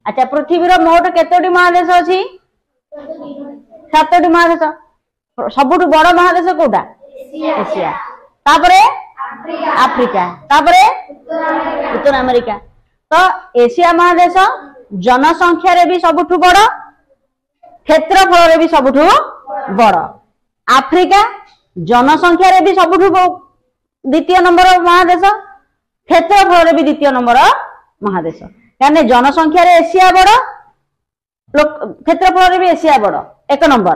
अच्छा पृथ्वी मोट केतोटी महादेश अछि 7टी महादेश सबुठ बड़ महादेश कोटा एशिया तापरे आफ्रिका तापरे उत्तर अमेरिका तो एशिया महादेश जनसंख्या रे भी सबुठ बड़ क्षेत्रफल रे भी सबुठ बड़ आफ्रिका जनसंख्या रे भी सबुठ द्वितीय नंबर महादेश क्षेत्रफल रे भी द्वितीय नंबर महादेश यानी जनसंख्या रे एशिया बड़ क्षेत्रफल रे भी एशिया बड़ 1 नंबर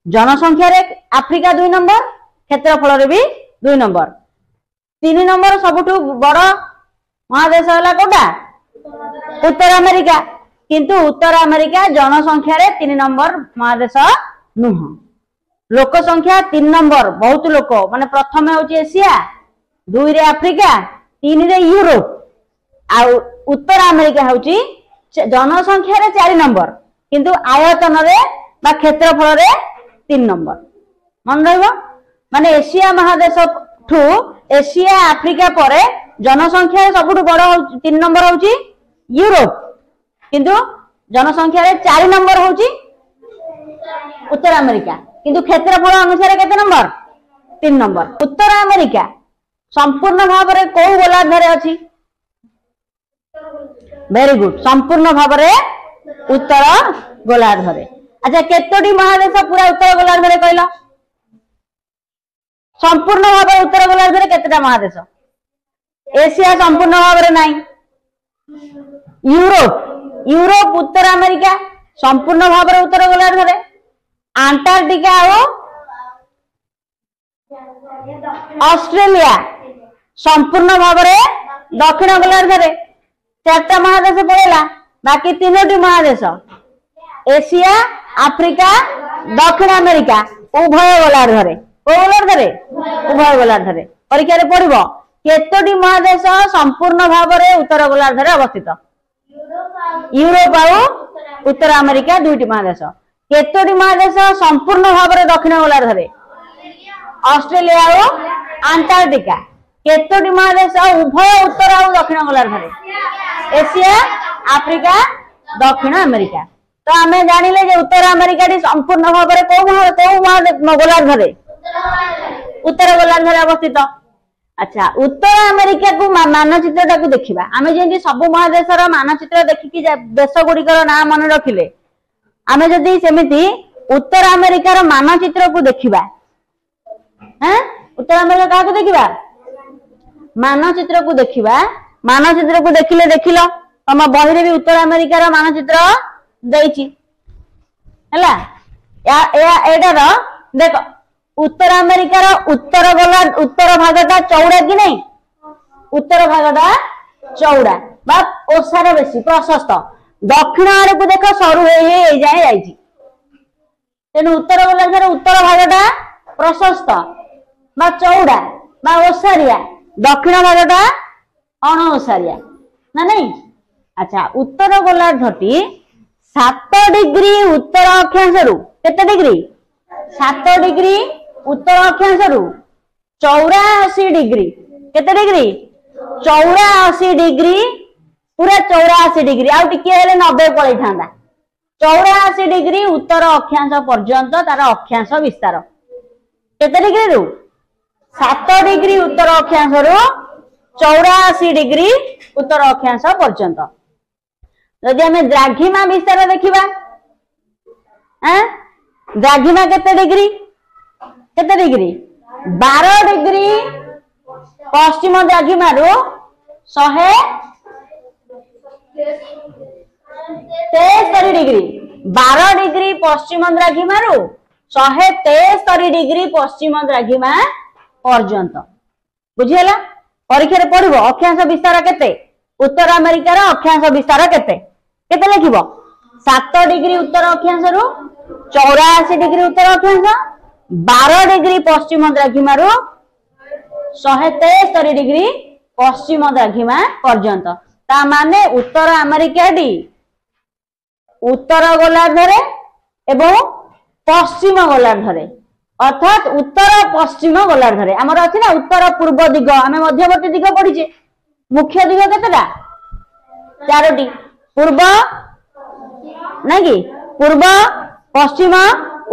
जनसंख्या रे आफ्रिका 2 नंबर क्षेत्रफल रे भी 2 नंबर 3 नंबर सबुठ बड़ महादेश हला कोटा उत्तर अमेरिका किंतु उत्तर अमेरिका जनसंख्या रे 3 नंबर महादेश नुह लोक संख्या 3 नंबर बहुत लोक माने प्रथम होची एशिया 2 रे आफ्रिका 3 रे यूरोप आ उत्तर अमेरिका होची जनसंख्या रे 4 नंबर किंतु आयतन रे बा क्षेत्रफल रे 3 नंबर मन रहबो माने एशिया महादेश ठू एशिया आफ्रिका परे जनसंख्या रे सबुठ बड़ 3 नंबर होची यूरोप किंतु जनसंख्या रे 4 नंबर होची उत्तर अमेरिका किंतु क्षेत्रफल अनुसार केते नंबर 3 नंबर उत्तर अमेरिका संपूर्ण भाव रे को गोलार्ध रे अछि वेरी गुड संपूर्ण भाव रे उत्तर गोलार्ध रे अच्छा केतोटी महादेश पूरा उत्तर गोलार्ध रे कहला संपूर्ण भाव रे उत्तर गोलार्ध रे केतेटा महादेश एशिया संपूर्ण भाव रे नाही यूरोप उत्तर अमेरिका संपूर्ण भाव रे उत्तर गोलार्ध रे अंटार्कटिका और ऑस्ट्रेलिया संपूर्ण भाव रे दक्षिण गोलार्ध रे 4टा महादेश पड़ेला बाकी 3टी महादेश एशिया आफ्रिका दक्षिण अमेरिका उभय गोलार्ध रे उभय गोलार्ध रे परीक्षा रे पड़िबो केतोटी महादेश संपूर्ण भाव रे उत्तर गोलार्ध रे अवस्थित यूरोप और उत्तर अमेरिका 2टी महादेश केतोटी महादेश संपूर्ण भाव रे दक्षिण गोलार्ध रे ऑस्ट्रेलिया और अंटार्कटिका केतोटी महादेश उभय उत्तर और दक्षिण गोलार्ध रे एशिया आफ्रिका दक्षिण अमेरिका तो आमे जानिले जे उत्तर अमेरिका टी संपूर्ण भाव रे को गोलार्ध रे उत्तर गोलार्ध रे अवस्थित अच्छा उत्तर अमेरिका को मानचित्रटा को देखिबा आमे जेंति सब महादेश रो मानचित्र देखि देश गुडिकर नाम मन रखिले आमे जदी सेमिति उत्तर अमेरिका रो मानचित्र को देखिबा हैं उत्तर अमेरिका का को देखिबा मानचित्र को देखिले देखिलो तम बही रे भी उत्तर अमेरिका रो मानचित्र देइची हला या एटा रो देखो उत्तर अमेरिका रो उत्तर भागटा चौड़ा कि नहीं उत्तर भागटा चौड़ा बा ओसार बेसी प्रशस्त दक्षिण आड़ को देखो सरू हे जाए जाइची तेनु उत्तर गोलार्ध रो उत्तर भागटा प्रशस्त बा चौड़ा बा ओसारिया दक्षिण भागटा अणओसारिया ना नहीं अच्छा उत्तर गोलार्धटी 7 डिग्री उत्तर अक्षांश रु केते डिग्री 7 डिग्री उत्तर अक्षांश रु 84 डिग्री केते डिग्री 84 डिग्री पूरा 84 डिग्री आ टिके हेले 90 पळै थांदा 84 डिग्री उत्तर अक्षांश पर्यंत तार अक्षांश विस्तार केते डिग्री रु 7 डिग्री उत्तर अक्षांश रु 84 डिग्री उत्तर अक्षांश पर्यंत यदि हमें द्राघिमा विस्तार देखिबा द्राघिमा केते डिग्री 12 डिग्री पश्चिम द्राघिमा रु 173 डिग्री 12 डिग्री पश्चिम द्राघिमा रु 173 डिग्री पश्चिम द्राघिमा पर्यंत बुझियला परीक्षा रे पढिबो अक्षांश विस्तार केते उत्तर अमेरिका रो अक्षांश विस्तार केते केते लिखिबो 7 डिग्री उत्तर अक्षांश रु 84 डिग्री उत्तर अक्षांश 12 डिग्री पश्चिम द्राघिमा रु 173 डिग्री पश्चिम द्राघिमा पर्यंत ता माने उत्तर अमेरिका डी उत्तर गोलार्ध रे एवं पश्चिम गोलार्ध रे अर्थात उत्तर पश्चिम गोलार्ध रे हमर अछि ना उत्तर पूर्व दिग हमें मध्यवर्ती दिग पढिचे मुख्य दिग केतेटा 4टी पूर्व ना कि पूर्व पश्चिम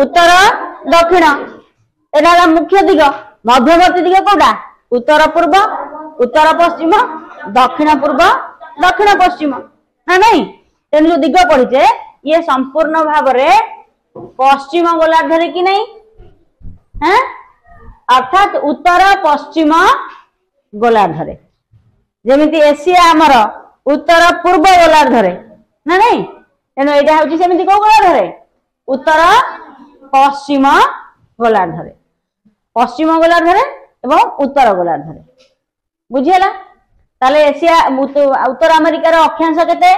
उत्तर दक्षिण एटा मुख्य दिग मध्यवर्ती दिग कोटा उत्तर पूर्व उत्तर पश्चिम दक्षिण पूर्व दक्षिण पश्चिम ना नहीं तेन जो दिग पढ़ीचे ये संपूर्ण भाव पश्चिम गोलार्धरे कि नहीं हैं अर्थात उत्तर पश्चिम गोलार्धरे जेमिति एशिया आमर उत्तर पूर्व गोलार्धरे ना नहीं तेणु यहाँ हूँ सेमती कौ गोलार्धरे उत्तर पश्चिम गोलार्धरे पश्चिम गोलार्धरे एवं उत्तर गोलार्धरे बुझीगला ताले एशिया उत्तर अमेरिकार अक्षांश केते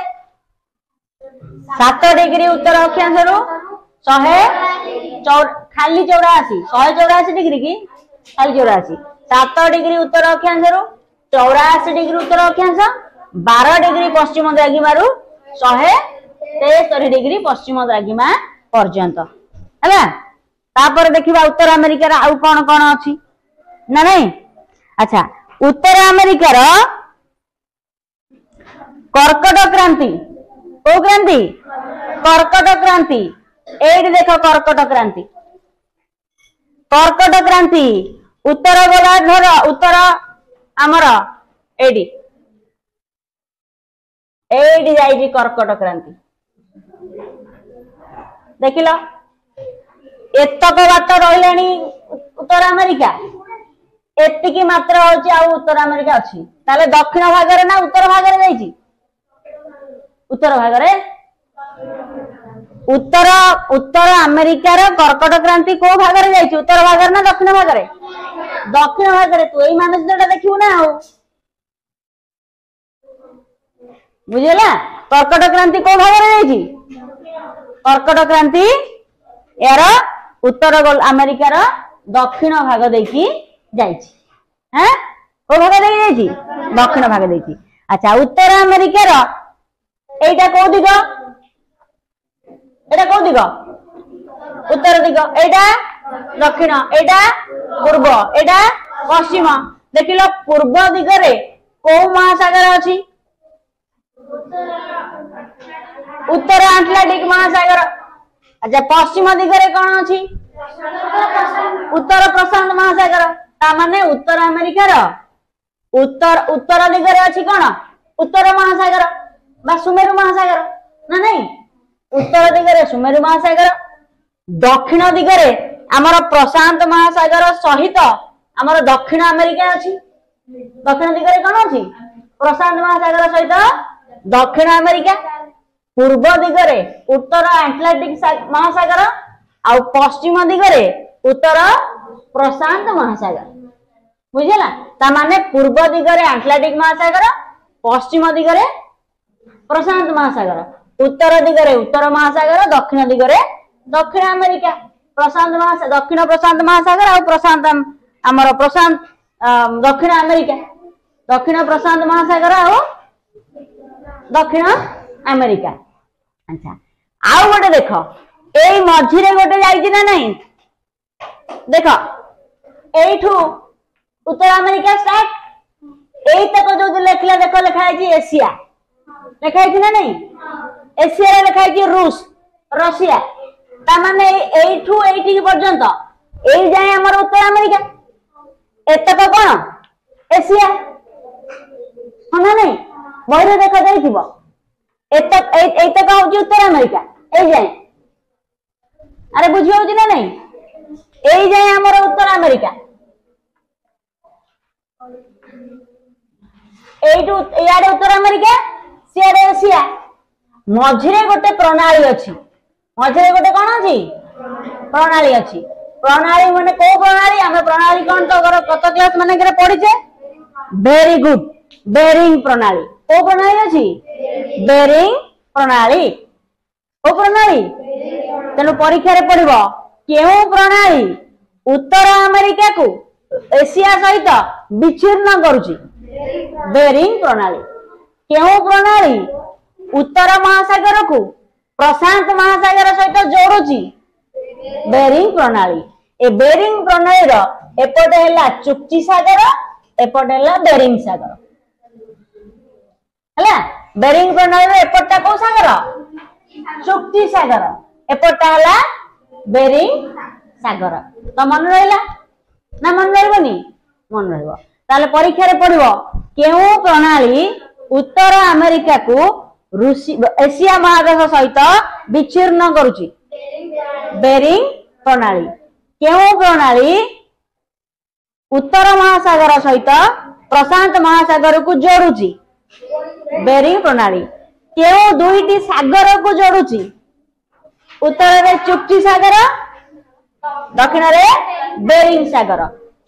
7 डिग्री उत्तर अक्षांश रु 100 खाली 84 184 डिग्री की खाली 84 7 डिग्री उत्तर अक्षांश रु 84 डिग्री उत्तर अक्षांश 12 डिग्री पश्चिम द्राघिमा रु 173 डिग्री पश्चिम द्राघिमा पर्यंत है तापर देखिबा उत्तर अमेरिकार आउ कौन कौन अछि ना नहीं अच्छा उत्तर अमेरिकार कर्कट क्रांति को क्रांति कर्कट क्रांति एडी देख कर्कट क्रांति उत्तर गोलार्धर उत्तर आमर एडी एडी जाइजी कर्कट क्रांति देखिल एतक बात रही उत्तर अमेरिका एतिकी मात्र होची आ उत्तर अमेरिका अछि ताले दक्षिण भागरे ना उत्तर भागरे जाइची उत्तर भागरे उत्तर उत्तर अमेरिकार कर्कट क्रांति को भागरे जाइची उत्तर भागरे ना दक्षिण भागरे तू एई मानचित्रटा देखिबू ना हो बुझिला कर्कट क्रांति को भागरे जाइची कर्कट क्रांति यार उत्तर अमेरिकार दक्षिण भाग देखी जाइची हैं को भाग देखी जाइची दक्षिण भाग देखी अच्छा उत्तर अमेरिकार एटा को दिग एटा को दिग उत्तर दिग एटा दक्षिण एटा पूर्व एटा पश्चिम देखिलो पूर्व दिगरे को महासागर अछि उत्तर आटलांटिक महासागर अच्छा पश्चिम दिगरे कौन अछि उत्तर प्रशांत महासागर ता माने उत्तर अमेरिकार उत्तर उत्तर दिगरे अछि कौन उत्तर महासागर बा सुमेरु महासागर ना नहीं उत्तर दिगरे सुमेरु महासागर दक्षिण दिगरे आमर प्रशांत महासागर सहित आमर दक्षिण अमेरिका अछि दक्षिण दिगरे कौन अछि प्रशांत महासागर सहित दक्षिण अमेरिका पूर्व दिगरे उत्तर आटलांटिक महासागर आ पश्चिम दिगरे उत्तर प्रशांत महासागर बुझला ता माने पूर्व दिगरे आटलांटिक महासागर पश्चिम दिगरे प्रशांत महासागर उत्तर दिगरे उत्तर महासागर दक्षिण दिगरे दक्षिण अमेरिका प्रशांत महासागर दक्षिण प्रशांत महासागर आ प्रशांत हमर प्रशांत दक्षिण अमेरिका दक्षिण प्रशांत महासागर आ दक्षिण अमेरिका अच्छा आउ गोटे देख एई मझिरे गोटे जाइछि ना नहीं देख एठू उत्तर अमेरिका स्टार्ट एई तक जो लेखला देख लिखा है एशिया लिखा है ना नहीं एशिया रे लिखा है रूस रशिया ता माने एठू एठी पर्यंत एई जाय हमर उत्तर अमेरिका एतक कोन एशिया होना नहीं बहिरे देखा जाइथिबो एतक होची उत्तर अमेरिका एई जाय अरे बुझी होची ना नहीं एई जाय हमर उत्तर अमेरिका एठू याडे उत्तर अमेरिका सियाडे एशिया मझिरे गोटे प्रणाली अछि मझिरे गोटे कोन अछि प्रणाली अछि प्रणाली माने को प्रणाली हम प्रणाली कोन तो कत क्लास माने करे पढिछे वेरी गुड बेरिंग प्रणाली को प्रणाली अछि बेरिंग प्रणाली ओ प्रणाली तेनु परीक्षा रे पढिबो केउ प्रणाली उत्तर अमेरिका को एशिया सहित विच्छिन्न करूची बेरिंग प्रणाली केउ प्रणाली उत्तर महासागर को प्रशांत महासागर सहित जोड़ुची बेरिंग प्रणाली ए बेरिंग प्रणाली रो एपटे हैला चुक्ची सागर एपटे हैला बेरिंग सागर हैला बेरिंग प्रणाली रो एपटा को सागर चुक्ती चुक्ति सागर एपटा हला बेरिंग सागर तो मन रहिला ना मन रहबनी मन रहबो ताले परीक्षा रे पड़िबो केउ प्रणाली उत्तर अमेरिका को एशिया महादेश सहित विच्छिन्न करुची बेरिंग प्रणाली केउ प्रणाली उत्तर महासागर सहित प्रशांत महासागर को जोड़ुची बेरिंग प्रणाली केउ दुईटी सागर को जोड़ुची उत्तर रे चुक्ति सागर दक्षिण रे बेरिंग सागर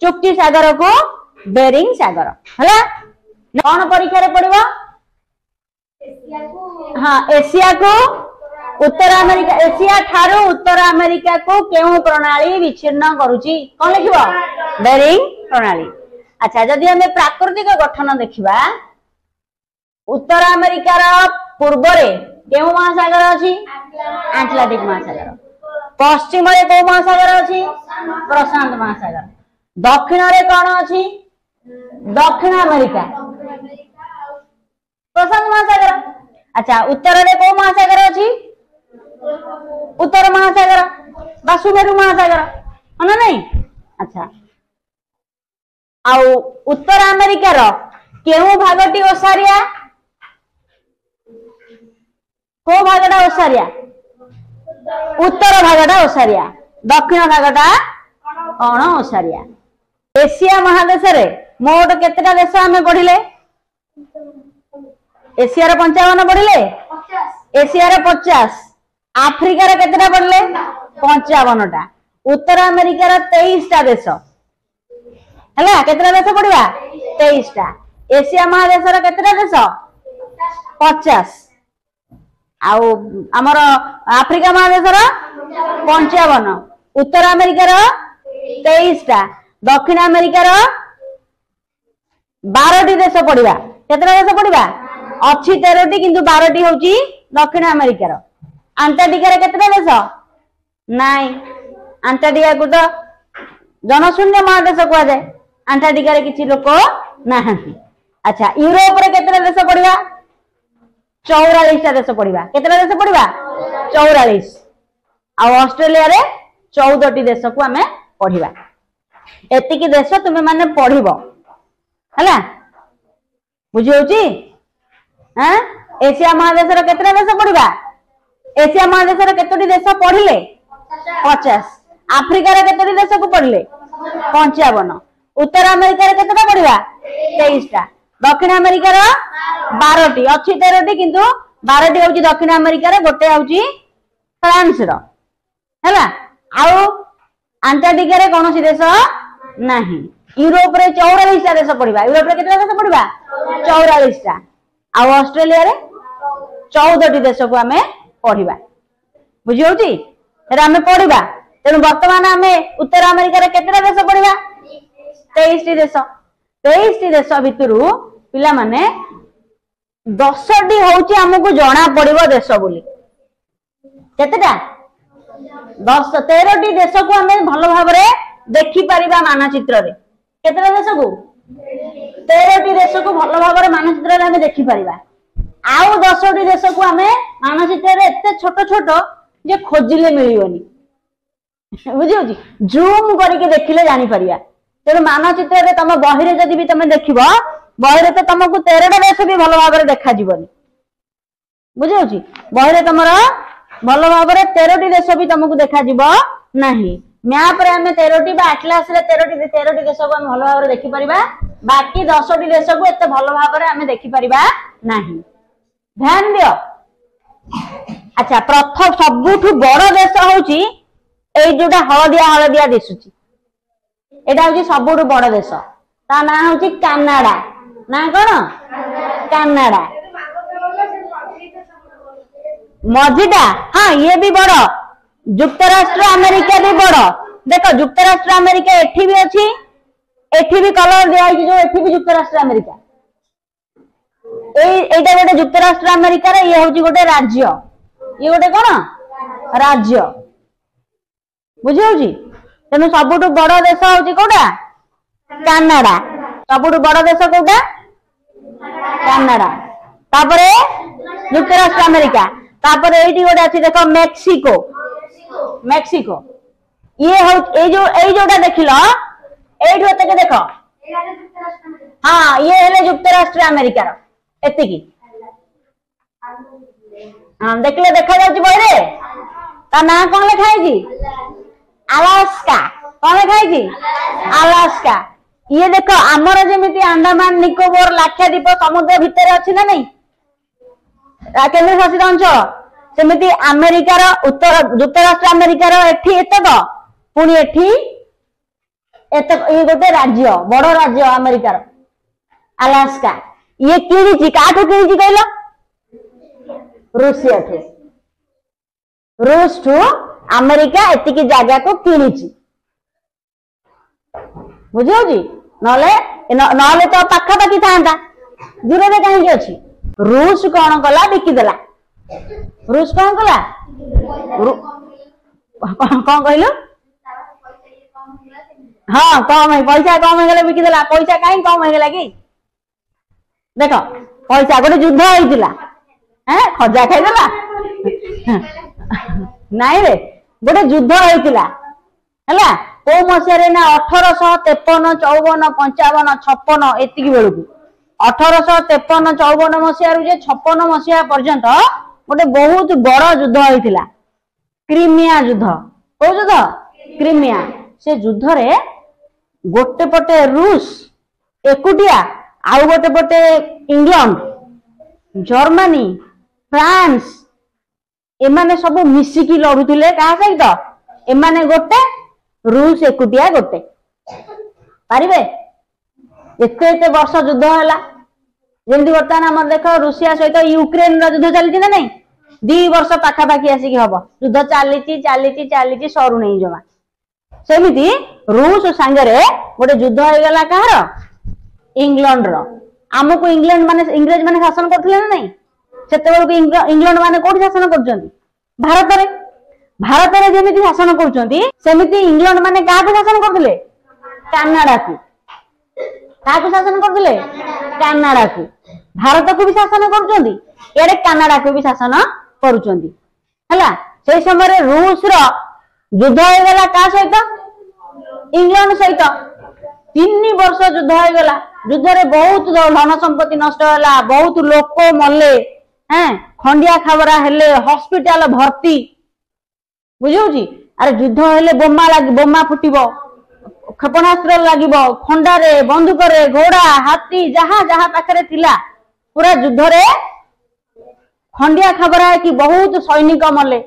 चुक्ति सागर को बेरिंग सागर हला कौन परीक्षा रे पड़िबो हाँ एशिया को उत्तर अमेरिका एशिया ठारू उत्तर अमेरिका को केउ प्रणाली विच्छिन्न करुची कौन लिखिबो बेरिंग प्रणाली अच्छा जदि हमें प्राकृतिक गठन देखिबा उत्तर अमेरिकार पूर्व रे केउ महासागर अछि आटलांटिक महासागर पश्चिम रे को महासागर अछि प्रशांत महासागर दक्षिण रे कोन अछि दक्षिण अमेरिका प्रशांत महासागर अच्छा उत्तर रे को महासागर अछि उत्तर महासागर बा सुमेरु महासागर है नहीं अच्छा आउ उत्तर अमेरिकार केउ भागटी ओसारिया को भागटा ओसारिया उत्तर भागटा ओसारिया दक्षिण भागटा अण ओसारिया एशिया महादेश रे मोट केतेटा देश आमे पढ़िले एशिया रे 55 पढ़िले एशिया रे 50 आफ्रिका रे केतेटा पढ़िले 55 टा उत्तर अमेरिका रे 23 टा देश हला केतेटा देश पढ़िबा 23 टा एशिया महादेश रे केतेटा देश 50 आउ हमर आफ्रिका महादेश रे 55 उत्तर अमेरिका रे 23 टा दक्षिण अमेरिका रे 12 टी देश पढ़िबा केतेटा देश पढ़िबा अछि 13 टी किंतु 12 टी होची दक्षिण अमेरिका रे अंटार्कटिका रे केतेटा देश नाइ अंटार्कटिका को तो जनशून्य महादेश कुआ जाए अंटार्कटिका रे किछि लोक नाहंती अच्छा यूरोप रे केतेटा देश पढ़िबा 44 टा देश पढ़िबा केतेटा देश पढ़िबा 44 आ ऑस्ट्रेलिया रे 14 टी देश को हमें पढ़िबा एतिकी देश तुमे माने पढ़िबो हला बुझी होची हां एशिया महादेश रे केतेटा देश पढ़िबा एशिया महादेश रे केतोटी देश पढ़िले 50 आफ्रिका रे केतोटी देश को पढ़िले 55 उत्तर अमेरिका रे केतेटा पढ़िबा 23 टा दक्षिण अमेरिका रे 12 टी अछि 13 टी किंतु 12 टी होची दक्षिण अमेरिका रे गोटे होची फ्रांस रो हला आउ अंटार्कटिका रे कोनोसी देश नाही यूरोप रे 44 टा देश पढ़िबा यूरोप रे केतेटा देश पढ़िबा 44 टा आ ऑस्ट्रेलिया रे 14 टी देश को हमें पढ़िबा बुझी होची एरा हमें पढ़िबा तेनु वर्तमान हमें उत्तर अमेरिका रे केतेटा देश पढ़िबा 23 टी देश भितरु पिला माने 10 टी होची हमकु जणा पड़िबो देश बोली केतेटा 10 13 टी देश को हमें भलो भाबरे देखि परिबा मानचित्र रे केतेटा देश को 13 टी देश को भलो भाबरे मानचित्र रे हमें देखि परिबा आउ 10 टी देश को हमें मानचित्र रे एते छोट छोट जे खोजिले मिलियोनी बुझियो जी जूम करके देखिले जानि परिया तेरे मानचित्र रे तम बही रे जदी भी तमे देखिबो बही रे तो तुमको 13 टा देश भी भलो भाबरे देखा जीवनी बुझियो जी बही रे तमरा भलो भाबरे 13 टी देश भी तुमको देखा जीवो नाही मैप रे हमें 13 टी बा एटलास रे 13 टी देश को हम भलो भाबरे देखि परिबा बाकी 10 टी देश को एते भलो भाबरे हमें देखि परिबा नाही ध्यान दियो अच्छा प्रथम सबुठु बड़ देश होची एई जोटा हळदिया दिसुची एटा होची सबुठु बड़ देश ता ना होची कनाडा ना कोन कनाडा मझीटा हाँ ये भी बड़ युक्तराष्ट्र अमेरिका भी बड़ देखो युक्तराष्ट्र अमेरिका एठी भी अछि एठी भी कलर दिया है जो एठी भी युक्तराष्ट्र अमेरिका एटा गोटे युक्तराष्ट्र अमेरिका रे ये होची गोटे राज्य ये गोटे कोन राज्य बुझी होची तेनु सबुठु बड़ देश होची कोटा कनाडा सबुठु बड़ देश कोटा कनाडा तापरे युक्तराष्ट्र अमेरिका तापर एठी गोटे अछि देखो मेक्सिको मेक्सिको ये हो ए जोटा देखिलो एठी होते के देखो हाँ ये हेले युक्तराष्ट्र अमेरिका रो एति की हाँ देखले देखा जाउची बहिरे ता ना कोन लिखा है जी अलास्का कोन लिखा है जी अलास्का ये देखो आमर जेमिति अंडमान निकोबर लाक्षाद्वीप समुद्र भितर अछि ना नहीं केंद्र शासित अंचल सेमिति अमेरिकार उत्तर युक्तराष्ट्र अमेरिकार एठी एतक पुणी एठी एतक ये गोटे राज्य बड़ राज्य अमेरिकार अलास्का ये किणिची काठू किणिची कहलो रूसिया ठू रूस ठू अमेरिका एतिकी जगह को किणिची बुझियो जी नले तो पाखापाखि था दूर में कहीं अच्छी रूस कौन कला बिकिदेला रूस कौन कला कौन कहलु हाँ कम है पैसा कम हो बिकिदेला पैसा कहीं कम हो कि देख पैसा गोटे युद्ध होता खजा खाईदेला नाई रे गोटे युद्ध होता है को मसीह ना 1853 54 55 56 एतिकी बेलू 1853 54 मसीह 56 मसीहा पर्यंत गोटे बहुत बड़ युद्ध होता क्रीमिया युद्ध कौ युद्ध क्रीमिया से युद्ध रे गोटे पटे रूस एकुटिया आउ गोटे पटे इंग्लैंड जर्मनी फ्रांस एमाने सब मिसिकी लड़ुले क्या सहित एमाने गोटे रूस एकुटिया गोटे पारिबे एते वर्ष युद्ध है जमी बर्तमान आम देख रूसिया सहित यूक्रेन युद्ध चली ना नहीं 2 वर्ष पाखापाखि आसिक हम युद्ध चली चली चली सरू नहीं जमा सेमिति रूस सांगरे गोटे युद्ध होगा कहार इंग्लैंड रो आमको इंग्लैंड माने इंग्रेज माने शासन करथिले ना नहीं सेते इंग्लैंड माने कोठी शासन करछंती भारत रे भारत में जमी शासन करमिति इंग्लैंड माने क्या शासन करते कानाडा को क्या शासन करते कानाडा को भारत को भी शासन कर कानाडा को भी शासन करुला से समय रूस रो युद्ध होगा क्या सहित इंग्लैंड सहित 3 वर्ष युद्ध होगा युद्ध रे बहुत धन संपत्ति नष्ट है बहुत लोक मले खंडिया खबरा हेले हॉस्पिटल भर्ती बुझी अरे युद्ध हेले बोमा लगी बोमा फुटब क्षेपणास्त्र लगे खंडारे बंदूक घोड़ा हाथी जहा जहा पाखे थिला पूरा युद्ध रे खंडिया खबरा है कि बहुत सैनिक मले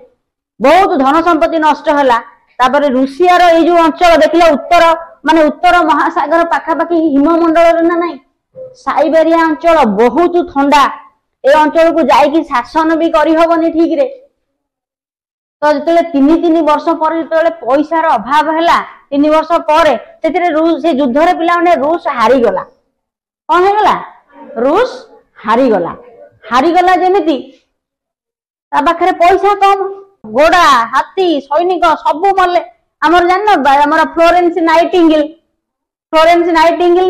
बहुत धन संपत्ति नष्ट है तापर रूसिया रो जो अंचल देखिले उत्तर माने उत्तर महासागर पाखापाखि हिममंडल ना नहीं साइबेरिया अंचल बहुत ठंडा ए अंचल को जाइकी शासन भी करी हबनी ठीक रे तो जिते 3 वर्ष पर जो पैसार अभाव है 3 वर्ष पर रूस से युद्ध रे पिला माने रूस हारीगला कौन है रूस हारीगला जमीती पाखे पैसा कम घोड़ा हाथी सैनिक सबू मले आमर जान आमर फ्लोरेंस नाइटिंगेल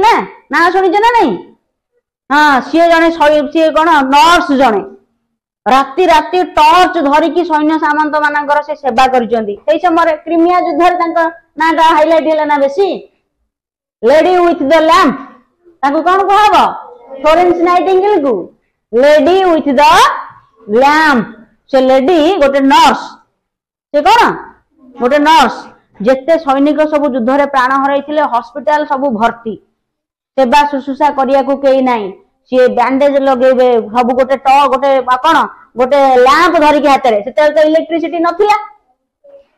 ना शुणिचे ना नहीं हाँ सी जने सी कौन नर्स जने राति राति टॉर्च धरिकी सैन्य सामंत मानकर से सेवा कर समय क्रीमिया युद्ध ना हाइलाइट है ना बेसी लेडी विथ द लैंप कौन कह फ्लोरेंस नाइटिंगेल को लेडी विथ द लैंप से लेडी गोटे नर्स से कौन गोटे नर्स जेते सैनिक सब युद्ध रे प्राण हराइथिले हॉस्पिटल सब भर्ती सेवा शुश्रूषा करिया को केई नाही सी बैंडेज लगेबे सब गोटे गोटे कौन गोटे लैंप धरिकी हाथ में से तो इलेक्ट्रिसिटी नथिला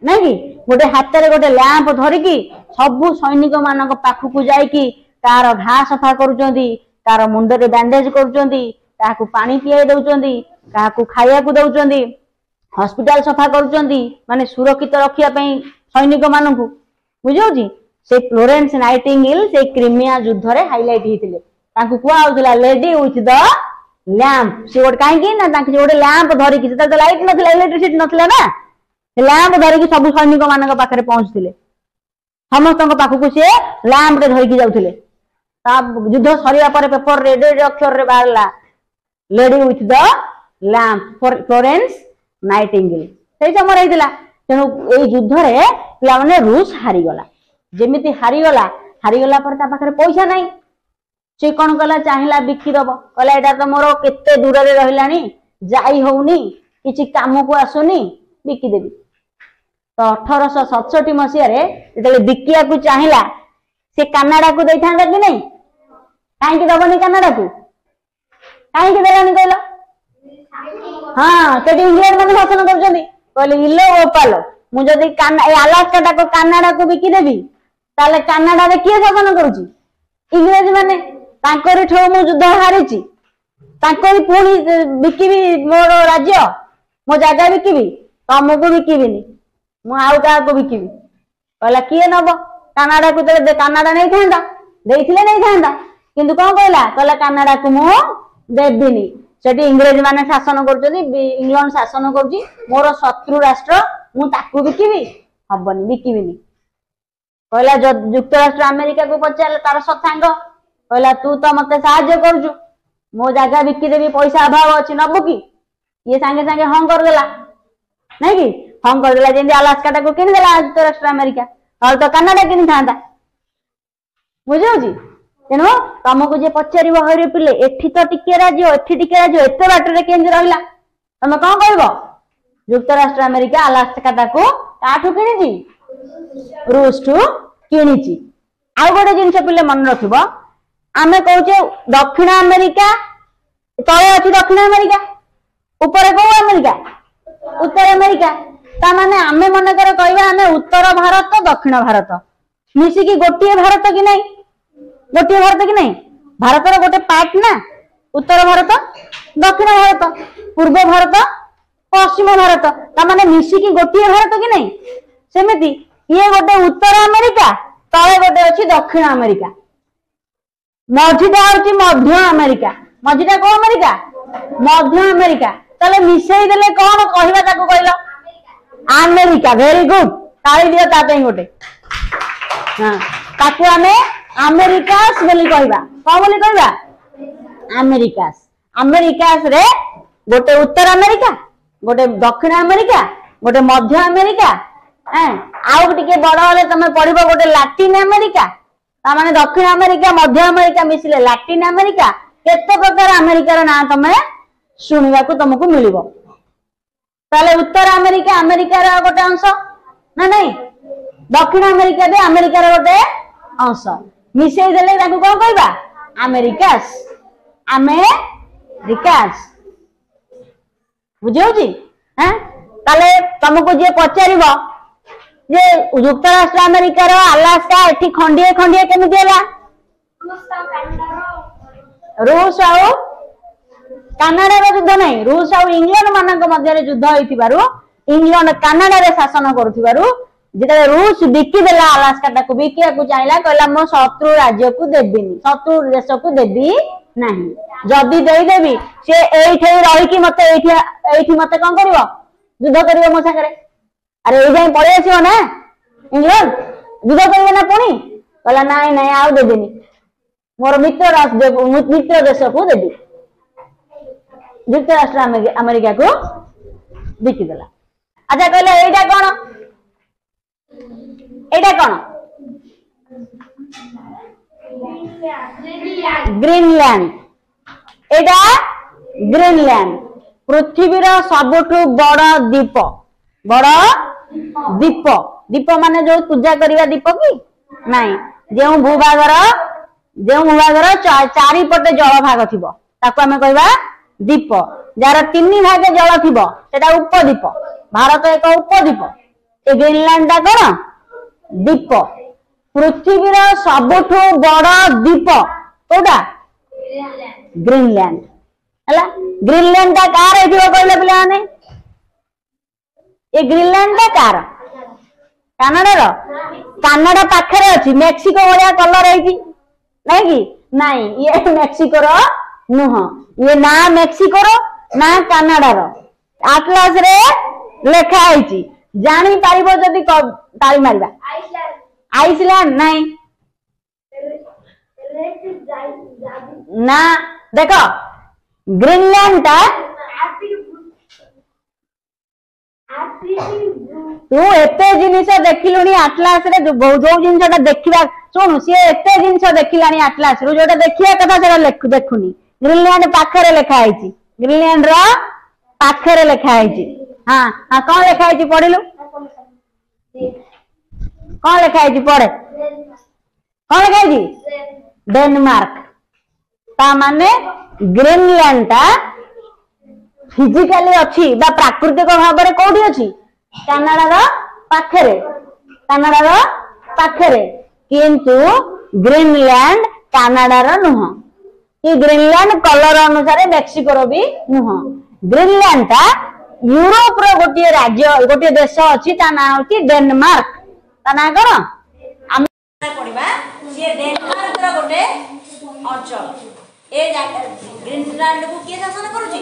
नहीं कि गोटे हाथ में गोटे लैंप धरिकी सबू सैनिक मान पाखक जाइकी तार घा सफा करुचंदी तार मुंड रे बैंडेज करुचंदी ताकू पानी पियाई दउचंदी ताकू खाइया को दउचंदी हॉस्पिटल सफा करुचंदी माने सुरक्षित रखिया पई सैनिक मानू बुझी से फ्लोरेंस नाइटिंगेल से क्रीमिया युद्ध रे हाइलाइट होते कहला लेडी विथ द लैंप से गोटे कहीं गोटे लैंप धरिकी लाइट ना इलेक्ट्रिसिटी ना लैंप धरिकी सब सैनिक मान पाखे पहुंचते समस्त पाखक सी लैंप रे धरिकी जाऊे युद्ध सरिया पेपर रेड अक्षर रे बाहरला lady with the lamp Florence Nightingale से समय रही तेणु ये युद्ध रे पिला माने रूस हारीगला जेमिति हारीगला पर ता पाखरे पैसा नहीं से कौन कला चाहिला बिकिदब कहला एटा तो मोर केते दूर रे रहिलानी जाई होउनी किछि काम को आसुनी बिकिदेबी तो 1867 मसीह रे जेतले बिकिया को चाहिला से कनाडा को देई थांदा कि नहीं काहे कि दबनी कनाडा को काहे कि देलानी कहला हां ते इंग्लैंड माने शासन करजनी कहले इलो ओपालो मु जदी अलास्का को कनाडा को बिकी देबी ताले कनाडा रे किए शासन करूची इंग्रेज माने तांकरी ठो मु युद्ध हारिची तांकरी पुणी बिकिबी मोर राज्य मो जागा बिकिबी तुमको बिकिबिनी मु आउ का को बिकिबी कहला किए नब कनाडा को तो कनाडा नहीं थांदा देइथिले नहीं थांदा किंतु कोन कहला कनाडा को मु देबिनी सेठी इंग्रेज माने शासन करछनी इंग्लैंड शासन करछि मोर शत्रु राष्ट्र मु ताकू बिकिबी हबनी बिकिबिनी कहला युक्तराष्ट्र अमेरिका को पचार तार सत्सांग कहला तू तो मते साहाय्य करजु मो जागा बिकी देबी पैसा अभाव अछि नबु की ये सांगे सांगे हंग कर देला नहीं कि हंग कर देला जेंदी अलास्का को किन देला युक्तराष्ट्र अमेरिका और तो कनाडा किन थांदा बुझौ जी तेनो तुमको जे पचारिबो हरे पिले एठी तो टिके राज्य एते बाटरे केंज रहिला तमे कोन कहबो युक्तराष्ट्र अमेरिका अलास्का को काठू किनिजी रूस ठू किनिची आ गोटे जिनस पिले मन रखिबो आमे कहूचे दक्षिण अमेरिका तले अछि दक्षिण अमेरिका ऊपर को अमेरिका उत्तर अमेरिका ता माने आमे मन कर कहबा आमे उत्तर भारत दक्षिण भारत मिसी की गोटिए भारत कि नहीं गोटिए भारत कि नहीं भारत रो गोटे पार्ट ना उत्तर भारत दक्षिण भारत पूर्व भारत पश्चिम भारत ता माने मिसी की गोटिए भारत कि नहीं सेमिति ये गोटे उत्तर अमेरिका तले गोटे अछि दक्षिण अमेरिका मझीटा हूँ मध्य अमेरिका मझीटा को अमेरिका मध्य अमेरिका ताले मिसई देले कौन कहबा ताको कहलो अमेरिका वेरी गुड ताली दियो ता पे गोटे हां ताको हमें अमेरिकास बोली कहबा को बोली कहबा अमेरिकास अमेरिकास रे गोटे उत्तर अमेरिका गोटे दक्षिण अमेरिका गोटे मध्य अमेरिका आउ टिके बड़ हेले तमे पढिबो गोटे लैटिन अमेरिका तामाने दक्षिण अमेरिका मध्य अमेरिका मिसिले लैटिन अमेरिका केते प्रकार अमेरिका रो ना तमे सुनिबा को तुमको मिलिबो ताले उत्तर अमेरिका अमेरिका रो गोटे अंश ना नहीं दक्षिण अमेरिका भी अमेरिका रो गोटे अंश मिसेई देले ताको कोन कहबा अमेरिकास अमेरिकास बुझियो जी हैं ताले तुमको जे पचारिबो जे युक्तराष्ट्र अमेरिका रो अलास्का एठी खंडिए खंडिए केमिति होला रूस आउ कनाडा रो युद्ध नहीं रूस आउ इंग्लैंड मानक मध्य रे युद्ध होइतिबारु इंग्लैंड कनाडा रे शासन करथिबारु जेते रूस बिकी देला अलास्का को बिकिया को चाहला कहला मो शत्रु राज्य को देबिनी शत्रु देश को देबी नहीं जदी देई देबी से एठी रही कि मते एठी मते कोन करिवो युद्ध करिवो मो संगे अरे ये जाए पड़े आसो ना इंग्लैंड युद्ध करेंगे ना पुणी कहला नाई नाई आउ देबेनी मोर मित्र देश को देबी युक्तराष्ट्र अमेरिका को बिकिदेला अच्छा कहले एटा कोन ग्रीनलैंड एटा ग्रीनलैंड पृथ्वी रो सबठु बड़ द्वीप बड़ दीप दीप माने जो पूजा करिवा दीप की नहीं जो भूभागर चारि पटे जल भाग थिबो ताको हमें कहबा दीप जार 3 भाग जल थिबो सेटा उपद्वीप भारत एक उपद्वीप ए ग्रीनलैंड ता कोन दीप पृथ्वी रो सबठु बड़ दीप कोडा ग्रीनलैंड हला ग्रीनलैंड ता कार एथिबो कहले पिला ने ये ग्रीनलैंड ता कार कनाडा रो कनाडा पाखरे अछि मेक्सिको वाला कलर है कि नहीं कि नहीं ये मेक्सिको रो नुह ये ना मेक्सिको रो ना कनाडा रो आटलास रे लेखा आइची जानी पारिबो जदी ताली मारिबा आइसलैंड नहीं ना देखो ग्रीनलैंड ता तू एते जिनिस देखिलुनी आटलास रे जो जिनिसटा देखिबा सुन सी एते जिनिस देखिलानी आटलास रु जोटा देखिया कथा सेटा देखुनी ग्रीनलैंड पाखरे लिखा है ग्रीनलैंड रो पाखरे लिखा है हाँ हाँ कौन लिखा है पढ़िलु कौन लिखा है पढ़े कौन लिखा है डेनमार्क ता माने ग्रीनलैंड ता फिजिकली अच्छी बा प्राकृतिक भाव में कोठी अच्छी कनाडा रो पाखरे किंतु ग्रीनलैंड कनाडा रो नुह कि ग्रीनलैंड कलर अनुसार मेक्सिको रो भी नुह ग्रीनलैंड ता यूरोप रो गोटे राज्य गोटे देश अच्छी ता ना होची डेनमार्क ता ना कोन हम पढिबा से डेनमार्क रो गोटे अंचल ए ग्रीनलैंड को के शासन करूची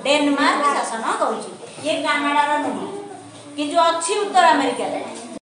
डेनमार्क शासन करूची ये कनाडा रो नुह कि जो अच्छी उत्तर अमेरिका रे